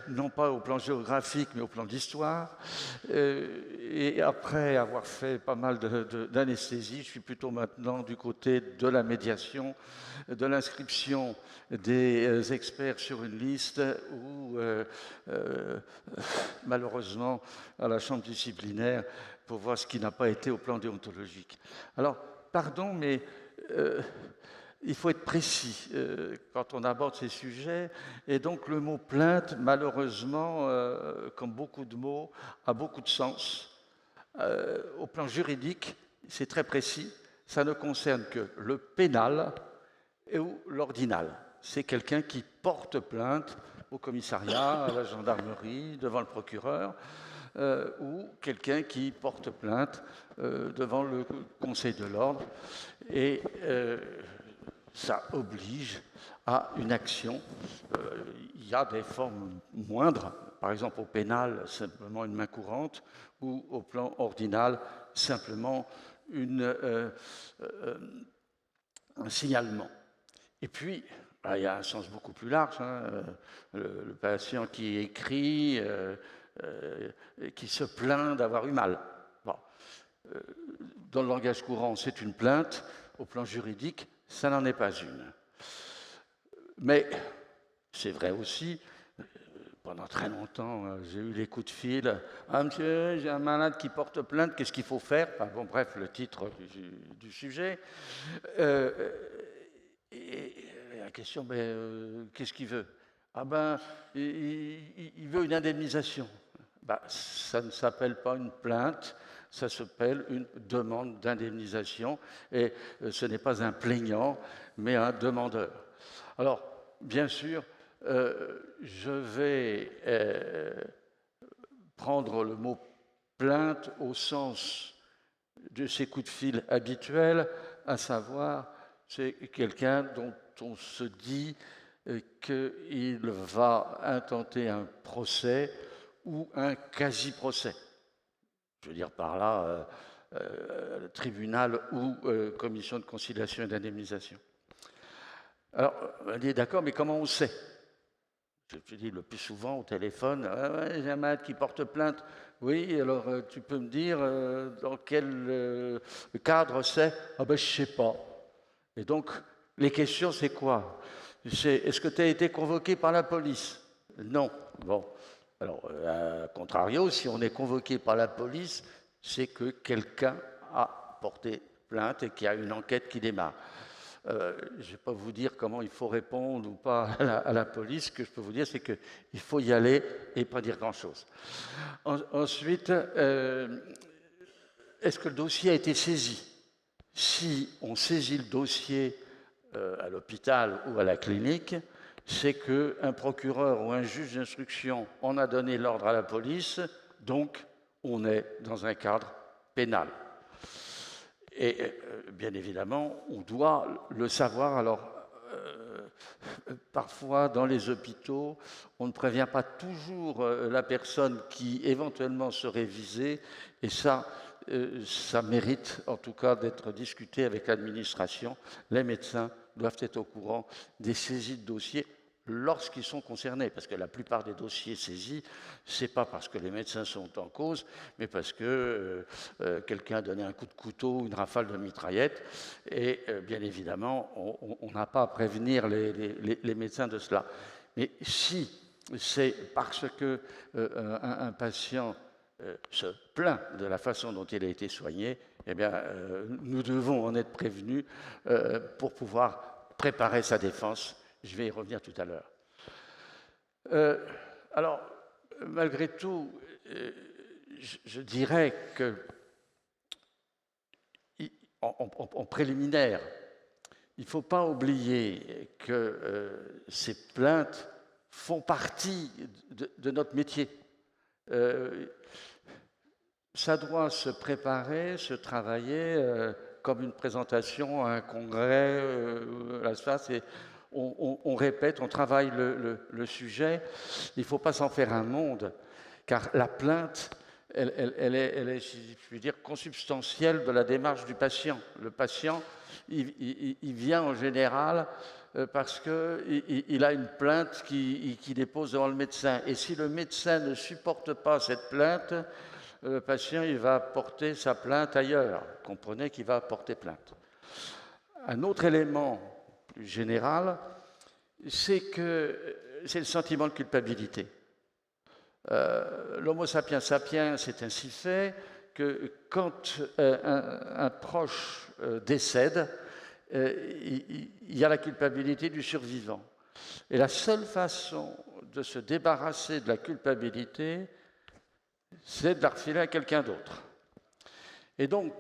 non pas au plan géographique, mais au plan d'histoire. Et après avoir fait pas mal d'anesthésie, je suis plutôt maintenant du côté de la médiation, de l'inscription des experts sur une liste ou, malheureusement, à la chambre disciplinaire pour voir ce qui n'a pas été au plan déontologique. Alors, pardon, mais il faut être précis quand on aborde ces sujets. Et donc le mot plainte, malheureusement, comme beaucoup de mots, a beaucoup de sens. Au plan juridique, c'est très précis. Ça ne concerne que le pénal ou l'ordinal. C'est quelqu'un qui porte plainte au commissariat, à la gendarmerie, devant le procureur, ou quelqu'un qui porte plainte devant le Conseil de l'ordre. Et ça oblige à une action. Il y a des formes moindres, par exemple au pénal, simplement une main courante, ou au plan ordinal, simplement un signalement. Et puis, il y a un sens beaucoup plus large. Le patient qui écrit, qui se plaint d'avoir eu mal. Bon. Dans le langage courant, c'est une plainte. Au plan juridique, ça n'en est pas une. Mais c'est vrai aussi, pendant très longtemps, j'ai eu les coups de fil. Ah, monsieur, j'ai un malade qui porte plainte, qu'est-ce qu'il faut faire? Enfin, bon, bref, le titre du sujet. Et la question, qu'est-ce qu'il veut? Ah ben, il veut une indemnisation. Ça ne s'appelle pas une plainte, ça s'appelle une demande d'indemnisation, et ce n'est pas un plaignant, mais un demandeur. Alors, bien sûr, je vais prendre le mot plainte au sens de ces coups de fil habituels, à savoir, c'est quelqu'un dont on se dit qu'il va intenter un procès ou un quasi-procès. Je veux dire par là, tribunal ou commission de conciliation et d'indemnisation. Alors, on dit d'accord, mais comment on sait? Je dis le plus souvent au téléphone, j'ai un malade qui porte plainte. Oui, alors tu peux me dire dans quel cadre c'est? Ah ben je sais pas. Et donc, les questions, c'est quoi? Est-ce que tu as été convoqué par la police? Non. Bon. Alors, à contrario, si on est convoqué par la police, c'est que quelqu'un a porté plainte et qu'il y a une enquête qui démarre. Je ne vais pas vous dire comment il faut répondre ou pas à la police. Ce que je peux vous dire, c'est qu'il faut y aller et pas dire grand-chose. Ensuite, est-ce que le dossier a été saisi? Si on saisit le dossier à l'hôpital ou à la clinique, c'est qu'un procureur ou un juge d'instruction en a donné l'ordre à la police, donc on est dans un cadre pénal. Et bien évidemment, on doit le savoir. Alors, parfois, dans les hôpitaux, on ne prévient pas toujours la personne qui éventuellement serait visée, et ça mérite en tout cas d'être discuté avec l'administration. Les médecins doivent être au courant des saisies de dossiers lorsqu'ils sont concernés, parce que la plupart des dossiers saisis, c'est pas parce que les médecins sont en cause, mais parce que quelqu'un a donné un coup de couteau ou une rafale de mitraillette, et bien évidemment, on n'a pas à prévenir les médecins de cela. Mais si c'est parce que un patient se plaint de la façon dont il a été soigné, eh bien, nous devons en être prévenus pour pouvoir préparer sa défense. Je vais y revenir tout à l'heure. Alors, malgré tout, je dirais que, en préliminaire, il ne faut pas oublier que ces plaintes font partie de notre métier. Ça doit se préparer, se travailler comme une présentation à un congrès. On répète, on travaille le sujet. Il ne faut pas s'en faire un monde, car la plainte elle est, si je puis dire, consubstantielle de la démarche du patient. Le patient, il vient en général parce qu'il a une plainte qu'il dépose devant le médecin. Et si le médecin ne supporte pas cette plainte, le patient il va porter sa plainte ailleurs. Comprenez qu'il va porter plainte. Un autre élément plus général, c'est le sentiment de culpabilité. L'Homo sapiens sapiens c'est ainsi fait que quand un proche décède, il y a la culpabilité du survivant. Et la seule façon de se débarrasser de la culpabilité, c'est de la refiler à quelqu'un d'autre. Et donc,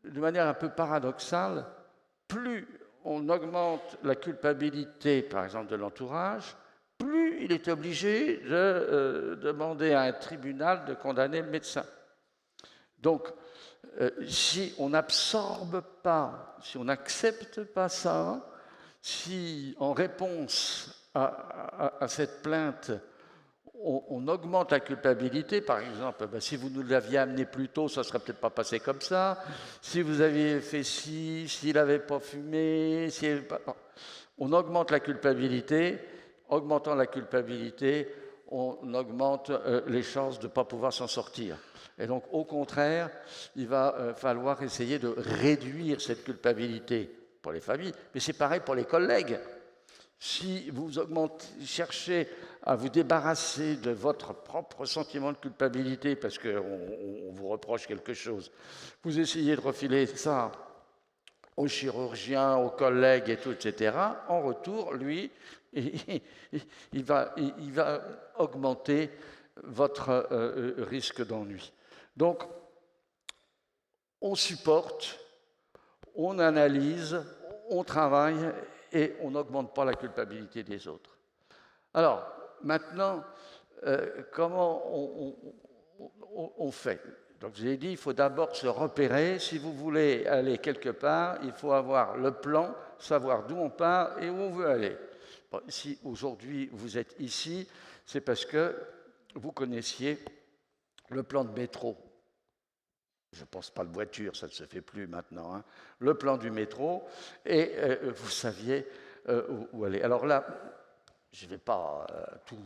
de manière un peu paradoxale, plus on augmente la culpabilité, par exemple, de l'entourage, plus il est obligé de demander à un tribunal de condamner le médecin. Donc, si on n'absorbe pas, si on n'accepte pas ça, si en réponse à cette plainte, on augmente la culpabilité, par exemple, si vous nous l'aviez amené plus tôt, ça ne serait peut-être pas passé comme ça, si vous aviez fait ci, s'il n'avait pas fumé, on augmente la culpabilité. Augmentant la culpabilité, on augmente les chances de ne pas pouvoir s'en sortir. Et donc, au contraire, il va falloir essayer de réduire cette culpabilité pour les familles, mais c'est pareil pour les collègues. Si vous cherchez à vous débarrasser de votre propre sentiment de culpabilité parce qu'on vous reproche quelque chose, vous essayez de refiler ça aux chirurgiens, aux collègues et tout, etc. En retour, lui, il va augmenter votre risque d'ennui. Donc, on supporte, on analyse, on travaille et on n'augmente pas la culpabilité des autres. Alors, maintenant, comment on fait ? Donc, je vous ai dit, il faut d'abord se repérer. Si vous voulez aller quelque part, il faut avoir le plan, savoir d'où on part et où on veut aller. Bon, si aujourd'hui vous êtes ici, c'est parce que vous connaissiez le plan de métro. Je ne pense pas de voiture, ça ne se fait plus maintenant. Hein. Le plan du métro, et vous saviez où aller. Alors là, je ne vais pas tout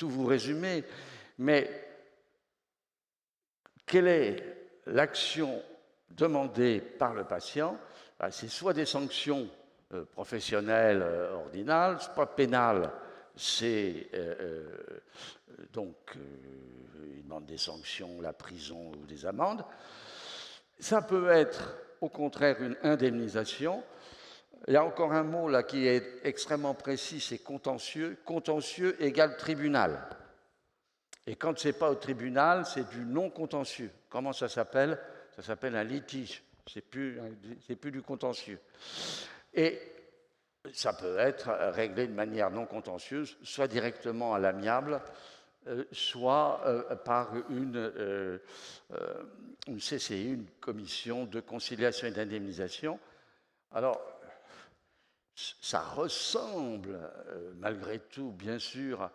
vous résumer, mais quelle est l'action demandée par le patient? C'est soit des sanctions professionnelles ordinales, soit pénales. C'est donc il demande des sanctions, la prison ou des amendes. Ça peut être au contraire une indemnisation. Il y a encore un mot là qui est extrêmement précis, c'est contentieux. Contentieux égale tribunal. Et quand ce n'est pas au tribunal, c'est du non-contentieux. Comment ça s'appelle? Ça s'appelle un litige. C'est plus du contentieux. Et ça peut être réglé de manière non contentieuse, soit directement à l'amiable, soit par une CCI, une commission de conciliation et d'indemnisation. Alors, ça ressemble malgré tout, bien sûr,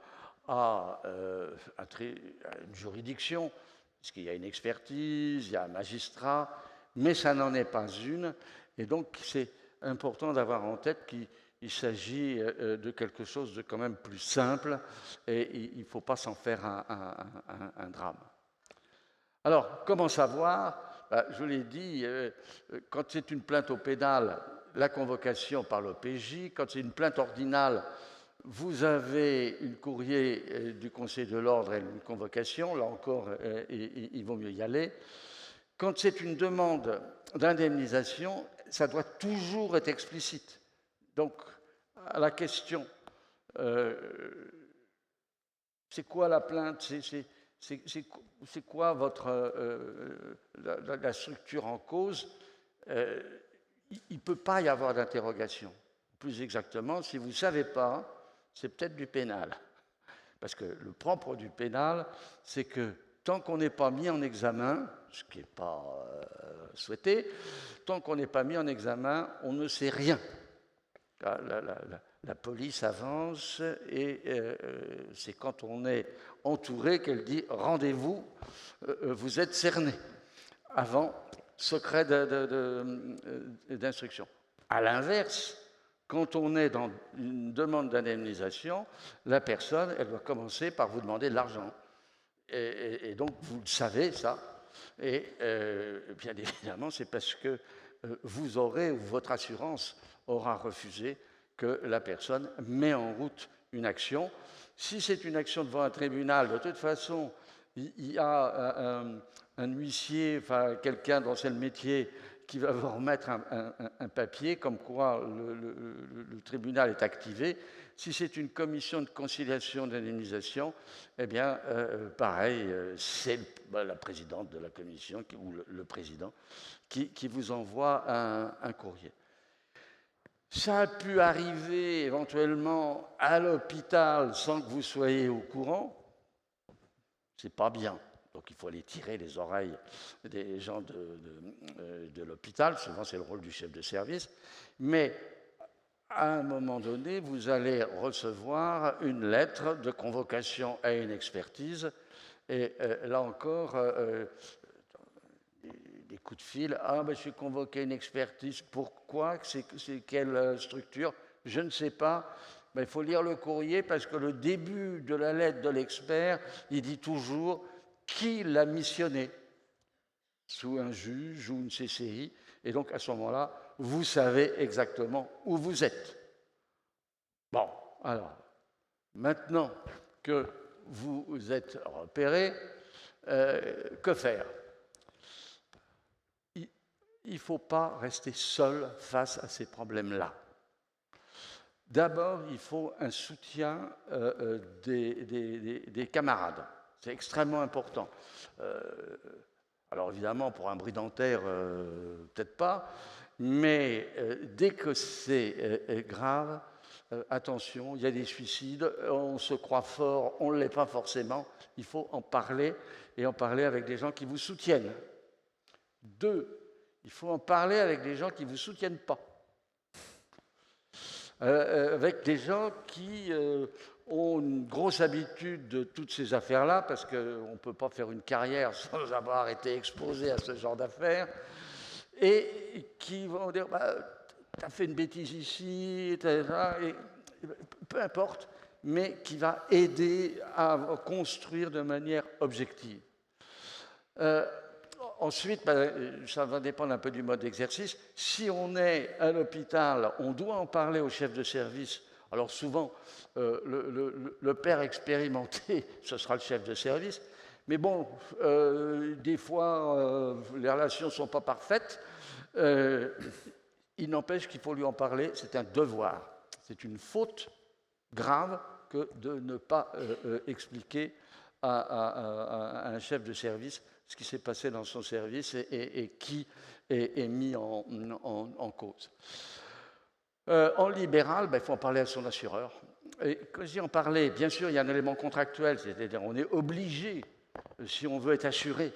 à une juridiction, puisqu'il y a une expertise, il y a un magistrat, mais ça n'en est pas une. Et donc, c'est important d'avoir en tête qu'il s'agit de quelque chose de quand même plus simple et il ne faut pas s'en faire un drame. Alors, comment savoir? Je vous l'ai dit, quand c'est une plainte au pénal, la convocation par l'OPJ. Quand c'est une plainte ordinale, vous avez un courrier du Conseil de l'ordre et une convocation. Là encore, il vaut mieux y aller. Quand c'est une demande d'indemnisation, ça doit toujours être explicite. Donc, à la question, c'est quoi la plainte? C'est quoi la structure en cause? Il ne peut pas y avoir d'interrogation. Plus exactement, si vous ne savez pas, c'est peut-être du pénal. Parce que le propre du pénal, c'est que tant qu'on n'est pas mis en examen, ce qui n'est pas souhaité, tant qu'on n'est pas mis en examen, on ne sait rien. la police avance et c'est quand on est entouré qu'elle dit « rendez-vous, vous êtes cerné » avant secret d'instruction. À l'inverse, quand on est dans une demande d'indemnisation, la personne, elle doit commencer par vous demander de l'argent. Et donc, vous le savez, ça. Et bien évidemment, c'est parce que vous aurez, ou votre assurance aura refusé que la personne met en route une action. Si c'est une action devant un tribunal, de toute façon, il y a un huissier, enfin quelqu'un dans ce métier qui va vous remettre un papier comme quoi le tribunal est activé. Si c'est une commission de conciliation d'indemnisation, eh bien, pareil, c'est la présidente de la commission ou le président qui vous envoie un courrier. Ça a pu arriver éventuellement à l'hôpital sans que vous soyez au courant. C'est pas bien. Donc il faut aller tirer les oreilles des gens de l'hôpital. Souvent, c'est le rôle du chef de service. Mais à un moment donné, vous allez recevoir une lettre de convocation à une expertise. Et là encore, des coups de fil. Ah, ben, je suis convoqué à une expertise. Pourquoi? C'est quelle structure? Je ne sais pas. Ben, il faut lire le courrier parce que le début de la lettre de l'expert, il dit toujours qui l'a missionné, sous un juge ou une CCI. Et donc, à ce moment-là, vous savez exactement où vous êtes. Bon, alors, maintenant que vous êtes repéré, que faire? Il ne faut pas rester seul face à ces problèmes-là. D'abord, il faut un soutien des camarades. C'est extrêmement important. Alors évidemment, pour un bris dentaire, peut-être pas, mais dès que c'est grave, attention, il y a des suicides, on se croit fort, on ne l'est pas forcément. Il faut en parler et en parler avec des gens qui vous soutiennent. 2, il faut en parler avec des gens qui ne vous soutiennent pas. Avec des gens qui ont une grosse habitude de toutes ces affaires-là, parce qu'on ne peut pas faire une carrière sans avoir été exposé à ce genre d'affaires, et qui vont dire bah, « tu as fait une bêtise ici, etc. » et peu importe, mais qui va aider à construire de manière objective. Ensuite, ça va dépendre un peu du mode d'exercice. Si on est à l'hôpital, on doit en parler au chef de service. Alors souvent, le père expérimenté, ce sera le chef de service. Mais bon, des fois, les relations ne sont pas parfaites. Il n'empêche qu'il faut lui en parler. C'est un devoir. C'est une faute grave que de ne pas expliquer à un chef de service ce qui s'est passé dans son service et qui est mis en cause. En libéral, il faut en parler à son assureur. Et quand je dis en parler, bien sûr, il y a un élément contractuel, c'est-à-dire on est obligé, si on veut être assuré,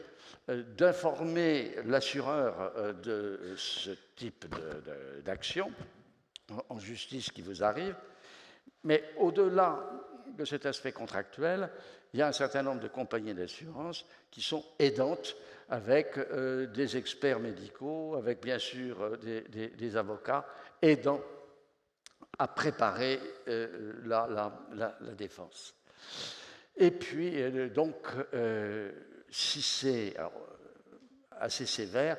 d'informer l'assureur de ce type d'action en justice qui vous arrive. Mais au-delà de cet aspect contractuel, il y a un certain nombre de compagnies d'assurance qui sont aidantes avec des experts médicaux, avec bien sûr des avocats aidant à préparer la défense. Et puis, donc, si c'est assez sévère,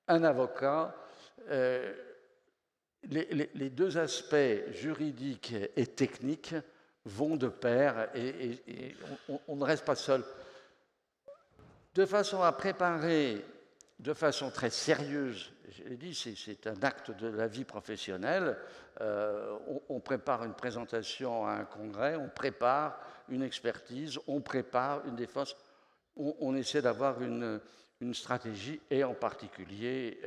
un avocat, les deux aspects juridiques et techniques vont de pair et on ne reste pas seul. De façon à préparer de façon très sérieuse, je l'ai dit, c'est un acte de la vie professionnelle, on prépare une présentation à un congrès, on prépare une expertise, on prépare une défense, on essaie d'avoir une stratégie, et en particulier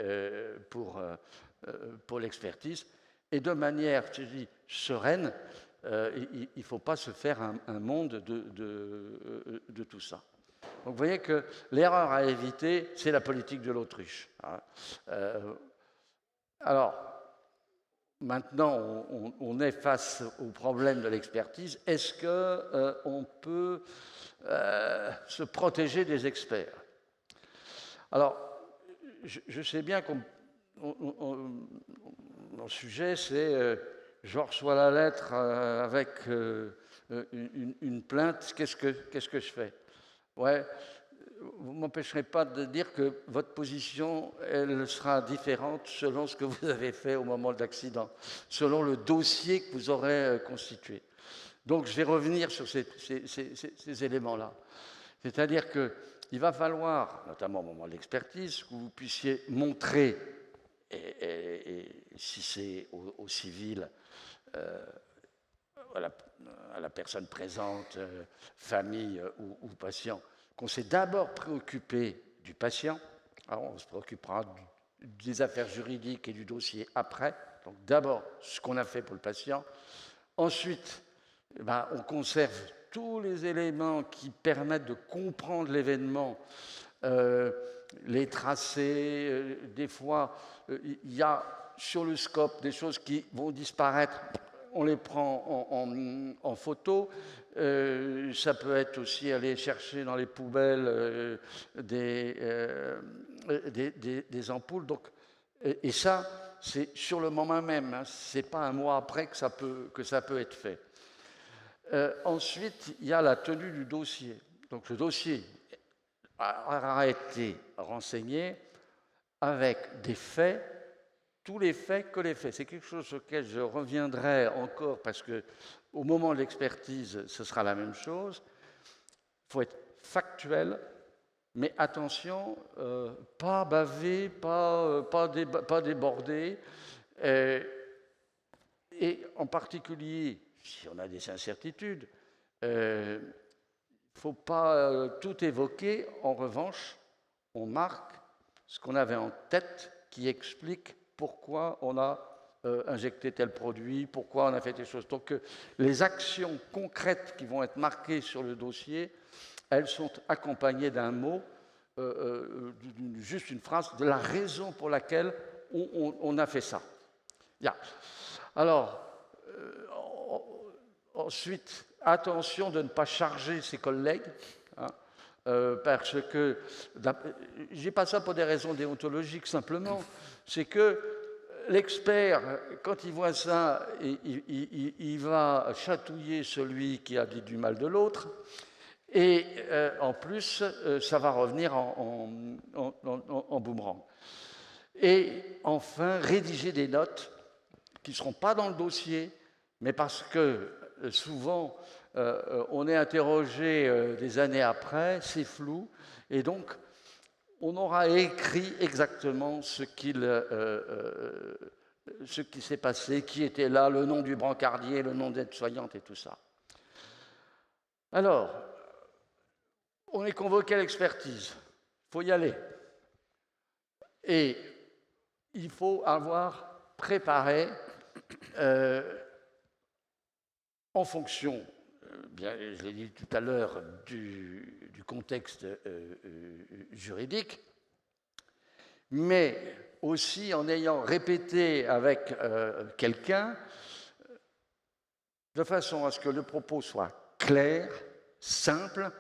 pour l'expertise, et de manière, je dis, sereine. Il ne faut pas se faire un monde de tout ça. Donc vous voyez que l'erreur à éviter, c'est la politique de l'autruche. Alors, maintenant on est face au problème de l'expertise. Est-ce qu'on peut se protéger des experts? Alors, je sais bien que mon sujet, c'est je reçois la lettre avec une plainte, qu'est-ce que je fais? Ouais, vous ne m'empêcherez pas de dire que votre position, elle sera différente selon ce que vous avez fait au moment de l'accident, selon le dossier que vous aurez constitué. Donc, je vais revenir sur ces éléments-là. C'est-à-dire qu'il va falloir, notamment au moment de l'expertise, que vous puissiez montrer, et si c'est au civil, à la personne présente, famille ou patient, qu'on s'est d'abord préoccupé du patient. Alors on se préoccupera des affaires juridiques et du dossier après. Donc d'abord, ce qu'on a fait pour le patient. Ensuite, on conserve tous les éléments qui permettent de comprendre l'événement, les tracés. Des fois, il y a sur le scope des choses qui vont disparaître. On les prend en photo. Ça peut être aussi aller chercher dans les poubelles des ampoules. Donc, et ça, c'est sur le moment même. Hein, ce n'est pas un mois après que ça peut être fait. Ensuite, il y a la tenue du dossier. Donc, le dossier aura été renseigné avec des faits. Tous les faits que les faits. C'est quelque chose sur lequel je reviendrai encore parce qu'au moment de l'expertise, ce sera la même chose. Il faut être factuel, mais attention, pas baver, pas déborder. Et en particulier, si on a des incertitudes, il ne faut pas tout évoquer. En revanche, on marque ce qu'on avait en tête qui explique pourquoi on a injecté tel produit, pourquoi on a fait telle chose. Donc les actions concrètes qui vont être marquées sur le dossier, elles sont accompagnées d'un mot, juste une phrase, de la raison pour laquelle on a fait ça. Yeah. Alors, ensuite, attention de ne pas charger ses collègues, hein, parce que, je dis pas ça pour des raisons déontologiques simplement, c'est que l'expert, quand il voit ça, il va chatouiller celui qui a dit du mal de l'autre, et en plus, ça va revenir en boomerang. Et enfin, rédiger des notes qui ne seront pas dans le dossier, mais parce que souvent, on est interrogé des années après, c'est flou, et donc on aura écrit exactement ce qui s'est passé, qui était là, le nom du brancardier, le nom d'aide-soignante et tout ça. Alors, on est convoqué à l'expertise, il faut y aller. Et il faut avoir préparé, en fonction, bien, je l'ai dit tout à l'heure, du contexte juridique, mais aussi en ayant répété avec quelqu'un, de façon à ce que le propos soit clair, simple,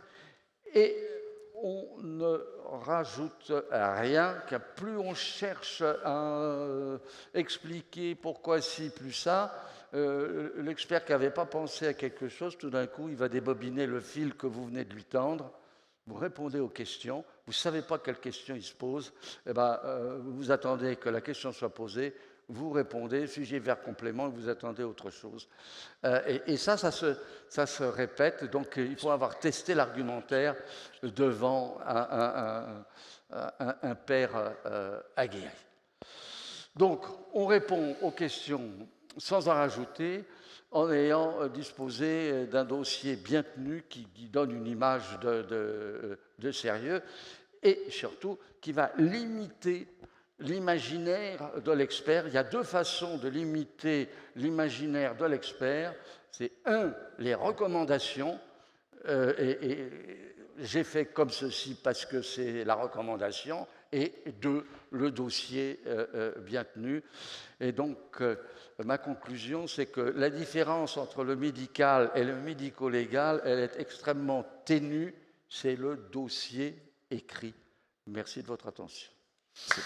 et on ne rajoute rien, car plus on cherche à expliquer pourquoi ci, plus ça, l'expert qui n'avait pas pensé à quelque chose, tout d'un coup, il va débobiner le fil que vous venez de lui tendre, vous répondez aux questions, vous ne savez pas quelle question il se pose, eh ben, vous attendez que la question soit posée, vous répondez, sujet, verbe, complément, vous attendez autre chose. Et ça se répète, donc il faut avoir testé l'argumentaire devant un père aguerri. Donc, on répond aux questions sans en rajouter, en ayant disposé d'un dossier bien tenu qui donne une image de sérieux et surtout qui va limiter l'imaginaire de l'expert. Il y a deux façons de limiter l'imaginaire de l'expert. C'est les recommandations, et j'ai fait comme ceci parce que c'est la recommandation, et 2, le dossier bien tenu. Et donc, ma conclusion, c'est que la différence entre le médical et le médico-légal, elle est extrêmement ténue, c'est le dossier écrit. Merci de votre attention.